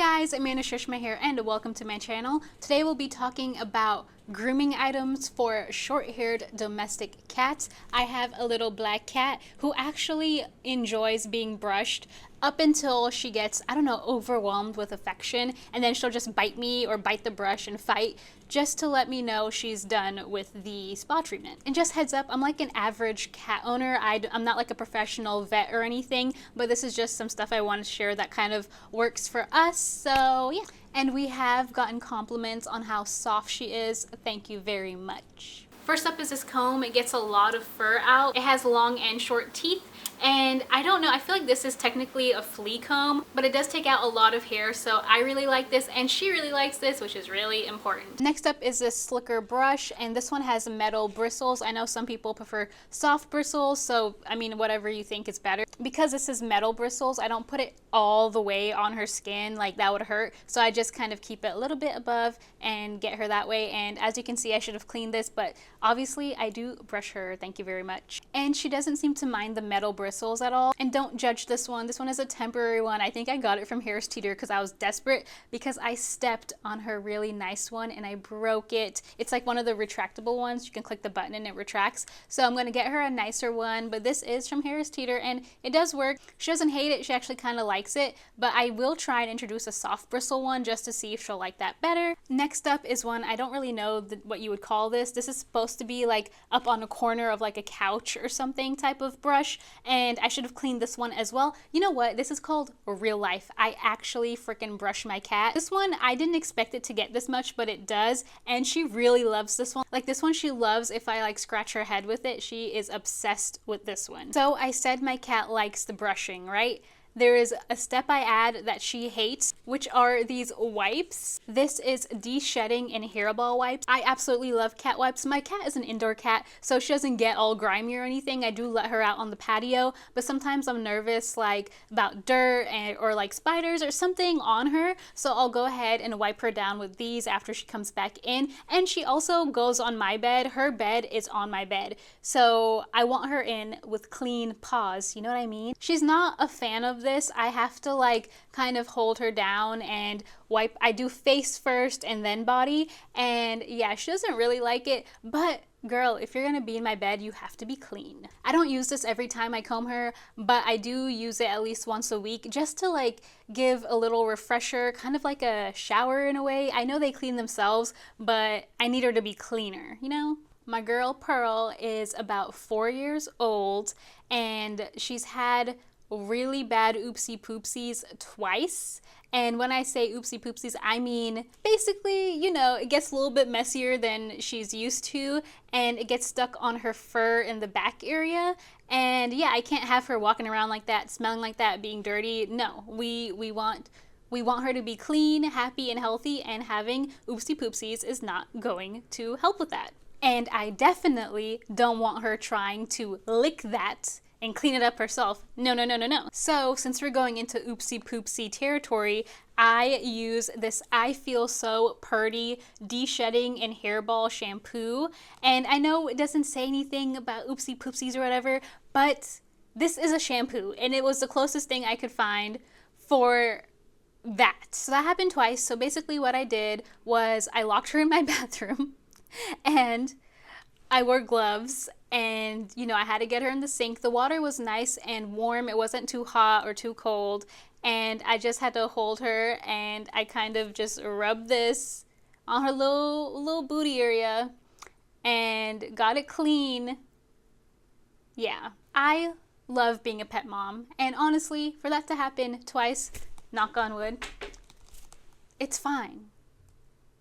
guys, Amanda Shrishma here and welcome to my channel. Today we'll be talking about grooming items for short-haired domestic cats. I have a little black cat who actually enjoys being brushed up until she gets, I don't know, overwhelmed with affection, and then she'll just bite me or bite the brush and fight just to let me know she's done with the spa treatment. And just heads up, I'm like an average cat owner. I'm not like a professional vet or anything, but this is just some stuff I want to share that kind of works for us. So yeah. And we have gotten compliments on how soft she is. Thank you very much. First up is this comb. It gets a lot of fur out. It has long and short teeth. And I don't know, I feel like this is technically a flea comb, but it does take out a lot of hair, so I really like this and she really likes this, which is really important. Next up is this slicker brush, and this one has metal bristles. I know some people prefer soft bristles, so I mean, whatever you think is better. Because this is metal bristles, I don't put it all the way on her skin, like that would hurt, so I just kind of keep it a little bit above and get her that way. And as you can see, I should have cleaned this, but obviously I do brush her, thank you very much. And she doesn't seem to mind the metal bristles at all. And don't judge this one. This one is a temporary one. I think I got it from Harris Teeter because I was desperate because I stepped on her really nice one and I broke it. It's like one of the retractable ones. You can click the button and it retracts. So I'm going to get her a nicer one, but this is from Harris Teeter and it does work. She doesn't hate it. She actually kind of likes it, but I will try and introduce a soft bristle one just to see if she'll like that better. Next up is one, I don't really know what you would call this. This is supposed to be like up on a corner of like a couch or something type of brush, and I should have cleaned this one as well. You know what? This is called Real Life. I actually freaking brush my cat. This one, I didn't expect it to get this much, but it does, and she really loves this one. Like this one, she loves if I like scratch her head with it. She is obsessed with this one. So I said my cat likes the brushing, right? There is a step I add that she hates, which are these wipes. This is de-shedding and hairball wipes. I absolutely love cat wipes. My cat is an indoor cat, so she doesn't get all grimy or anything. I do let her out on the patio, but sometimes I'm nervous like about dirt or like spiders or something on her, so I'll go ahead and wipe her down with these after she comes back in. And she also goes on my bed. Her bed is on my bed, so I want her in with clean paws, you know what I mean? She's not a fan of this. I have to like kind of hold her down and wipe. I do face first and then body, and yeah, she doesn't really like it, but girl, if you're gonna be in my bed, you have to be clean. I don't use this every time I comb her, but I do use it at least once a week just to like give a little refresher, kind of like a shower in a way. I know they clean themselves, but I need her to be cleaner, you know? My girl Pearl is about 4 years old, and she's had really bad oopsie poopsies twice. And when I say oopsie poopsies, I mean basically, you know, it gets a little bit messier than she's used to, and it gets stuck on her fur in the back area. And yeah, I can't have her walking around like that, smelling like that, being dirty. No, we want her to be clean, happy, and healthy, and having oopsie poopsies is not going to help with that. And I definitely don't want her trying to lick that and clean it up herself. No, no, no, no, no. So since we're going into oopsie poopsie territory, I use this I Feel So Purdy de-shedding and hairball shampoo. And I know it doesn't say anything about oopsie poopsies or whatever, but this is a shampoo and it was the closest thing I could find for that. So that happened twice. So basically what I did was I locked her in my bathroom and I wore gloves, and you know, I had to get her in the sink. The water was nice and warm. It wasn't too hot or too cold, and I just had to hold her, and I kind of just rubbed this on her little booty area and got it clean. Yeah, I love being a pet mom, and honestly, for that to happen twice, knock on wood, it's fine.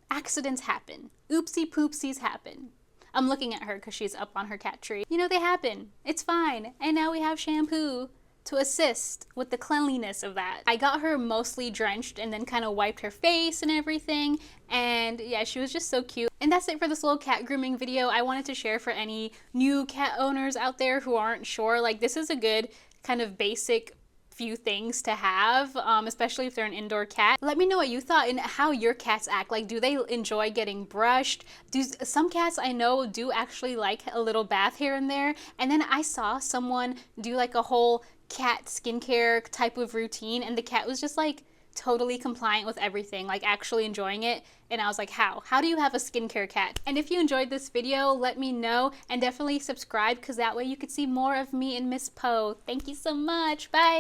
Accidents happen. Oopsie poopsies happen. I'm looking at her because she's up on her cat tree. You know, they happen. It's fine. And now we have shampoo to assist with the cleanliness of that. I got her mostly drenched and then kind of wiped her face and everything. And yeah, she was just so cute. And that's it for this little cat grooming video. I wanted to share for any new cat owners out there who aren't sure. Like, this is a good kind of basic few things to have, especially if they're an indoor cat. Let me know what you thought and how your cats act. Like, do they enjoy getting brushed? Some cats I know do actually like a little bath here and there. And then I saw someone do like a whole cat skincare type of routine, and the cat was just like totally compliant with everything, like actually enjoying it. And I was like, how? How do you have a skincare cat? And if you enjoyed this video, let me know, and definitely subscribe because that way you could see more of me and Miss Poe. Thank you so much. Bye.